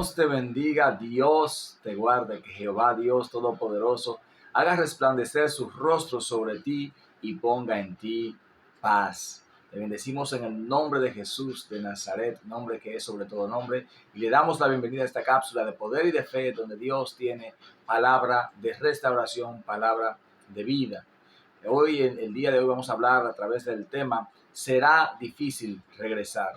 Dios te bendiga, Dios te guarde, que Jehová Dios Todopoderoso haga resplandecer su rostro sobre ti y ponga en ti paz. Te bendecimos en el nombre de Jesús de Nazaret, nombre que es sobre todo nombre, y le damos la bienvenida a esta cápsula de poder y de fe, donde Dios tiene palabra de restauración, palabra de vida. Hoy, el día de hoy, vamos a hablar a través del tema "Será difícil regresar".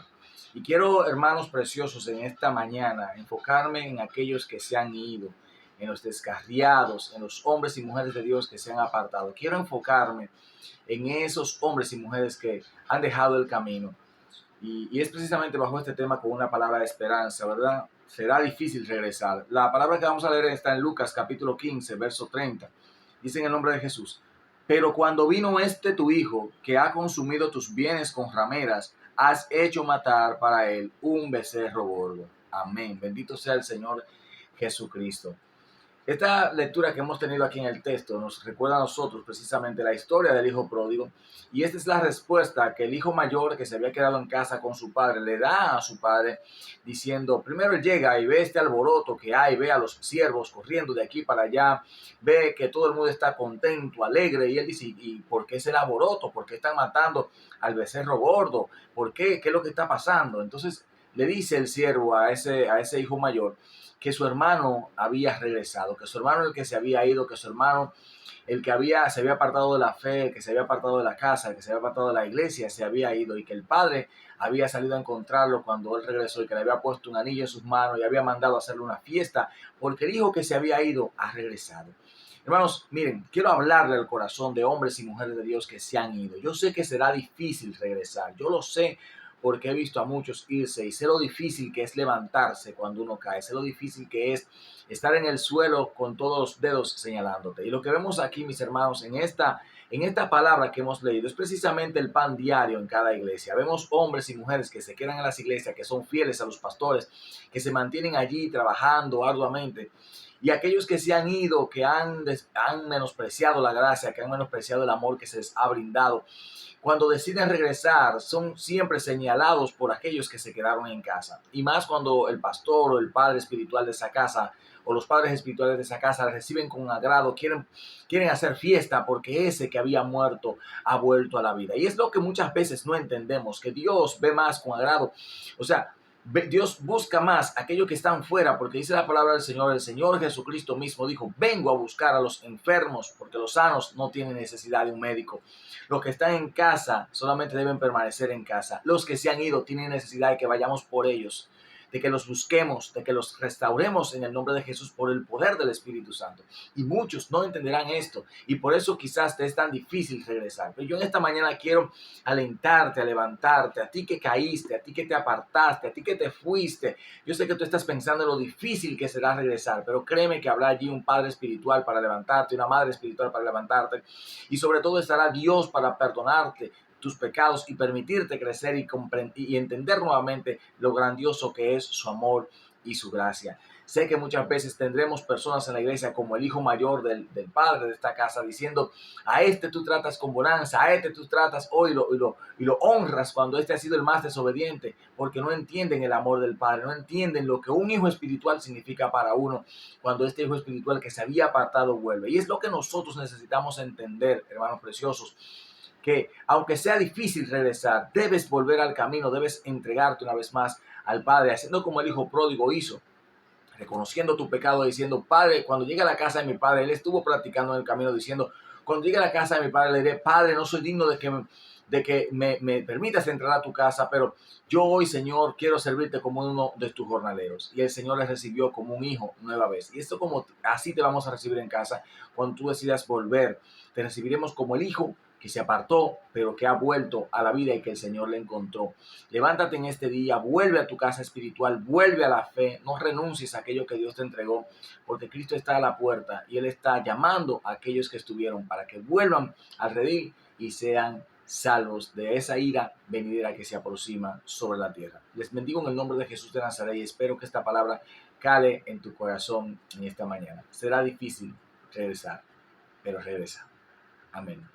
Y quiero, hermanos preciosos, en esta mañana enfocarme en aquellos que se han ido, en los descarriados, en los hombres y mujeres de Dios que se han apartado. Quiero enfocarme en esos hombres y mujeres que han dejado el camino. Y es precisamente bajo este tema con una palabra de esperanza, ¿verdad? Será difícil regresar. La palabra que vamos a leer está en Lucas capítulo 15, verso 30. Dice en el nombre de Jesús: pero cuando vino tu hijo, que ha consumido tus bienes con rameras, has hecho matar para él un becerro gordo. Amén. Bendito sea el Señor Jesucristo. Esta lectura que hemos tenido aquí en el texto nos recuerda a nosotros precisamente la historia del hijo pródigo, y esta es la respuesta que el hijo mayor, que se había quedado en casa con su padre, le da a su padre, diciendo: primero él llega y ve este alboroto que hay, ve a los siervos corriendo de aquí para allá, ve que todo el mundo está contento, alegre, y él dice: ¿y por qué es el alboroto? ¿Por qué están matando al becerro gordo? ¿Por qué? ¿Qué es lo que está pasando? Entonces le dice el siervo a ese hijo mayor que su hermano había regresado, que su hermano el que se había ido, que su hermano el que se había apartado de la fe, el que se había apartado de la casa, el que se había apartado de la iglesia, se había ido, y que el padre había salido a encontrarlo cuando él regresó, y que le había puesto un anillo en sus manos y había mandado a hacerle una fiesta porque el hijo que se había ido ha regresado. Hermanos, miren, quiero hablarle al corazón de hombres y mujeres de Dios que se han ido. Yo sé que será difícil regresar, yo lo sé, porque he visto a muchos irse, y sé lo difícil que es levantarse cuando uno cae, sé lo difícil que es estar en el suelo con todos los dedos señalándote. Y lo que vemos aquí, mis hermanos, en esta palabra que hemos leído, es precisamente el pan diario en cada iglesia. Vemos hombres y mujeres que se quedan en las iglesias, que son fieles a los pastores, que se mantienen allí trabajando arduamente, y aquellos que se han ido, que han menospreciado la gracia, que han menospreciado el amor que se les ha brindado, cuando deciden regresar, son siempre señalados por aquellos que se quedaron en casa. Y más cuando el pastor o el padre espiritual de esa casa, o los padres espirituales de esa casa, reciben con agrado, quieren hacer fiesta porque ese que había muerto ha vuelto a la vida. Y es lo que muchas veces no entendemos, que Dios ve más con agrado. O sea, Dios busca más aquellos que están fuera, porque dice la palabra del Señor, el Señor Jesucristo mismo dijo: vengo a buscar a los enfermos, porque los sanos no tienen necesidad de un médico. Los que están en casa solamente deben permanecer en casa. Los que se han ido tienen necesidad de que vayamos por ellos, de que los busquemos, de que los restauremos en el nombre de Jesús por el poder del Espíritu Santo. Y muchos no entenderán esto, y por eso quizás te es tan difícil regresar. Pero yo en esta mañana quiero alentarte, a levantarte, a ti que caíste, a ti que te apartaste, a ti que te fuiste. Yo sé que tú estás pensando en lo difícil que será regresar, pero créeme que habrá allí un padre espiritual para levantarte, una madre espiritual para levantarte, y sobre todo estará Dios para perdonarte tus pecados y permitirte crecer y entender nuevamente lo grandioso que es su amor y su gracia. Sé que muchas veces tendremos personas en la iglesia como el hijo mayor del padre de esta casa, diciendo: a este tú tratas con bonanza, a este tú tratas hoy y lo honras cuando este ha sido el más desobediente, porque no entienden el amor del padre, no entienden lo que un hijo espiritual significa para uno, cuando este hijo espiritual que se había apartado vuelve. Y es lo que nosotros necesitamos entender, hermanos preciosos, que aunque sea difícil regresar, debes volver al camino, debes entregarte una vez más al Padre, haciendo como el hijo pródigo hizo, reconociendo tu pecado, diciendo: Padre, cuando llegue a la casa de mi padre, él estuvo practicando en el camino, diciendo: cuando llegue a la casa de mi padre, le diré: Padre, no soy digno de que me permitas entrar a tu casa, pero yo hoy, Señor, quiero servirte como uno de tus jornaleros. Y el Señor le recibió como un hijo nueva vez. Y esto, como así te vamos a recibir en casa cuando tú decidas volver. Te recibiremos como el hijo que se apartó, pero que ha vuelto a la vida y que el Señor le encontró. Levántate en este día, vuelve a tu casa espiritual, vuelve a la fe, no renuncies a aquello que Dios te entregó, porque Cristo está a la puerta y Él está llamando a aquellos que estuvieron para que vuelvan al redil y sean salvos de esa ira venidera que se aproxima sobre la tierra. Les bendigo en el nombre de Jesús de Nazaret y espero que esta palabra cale en tu corazón en esta mañana. Será difícil regresar, pero regresa. Amén.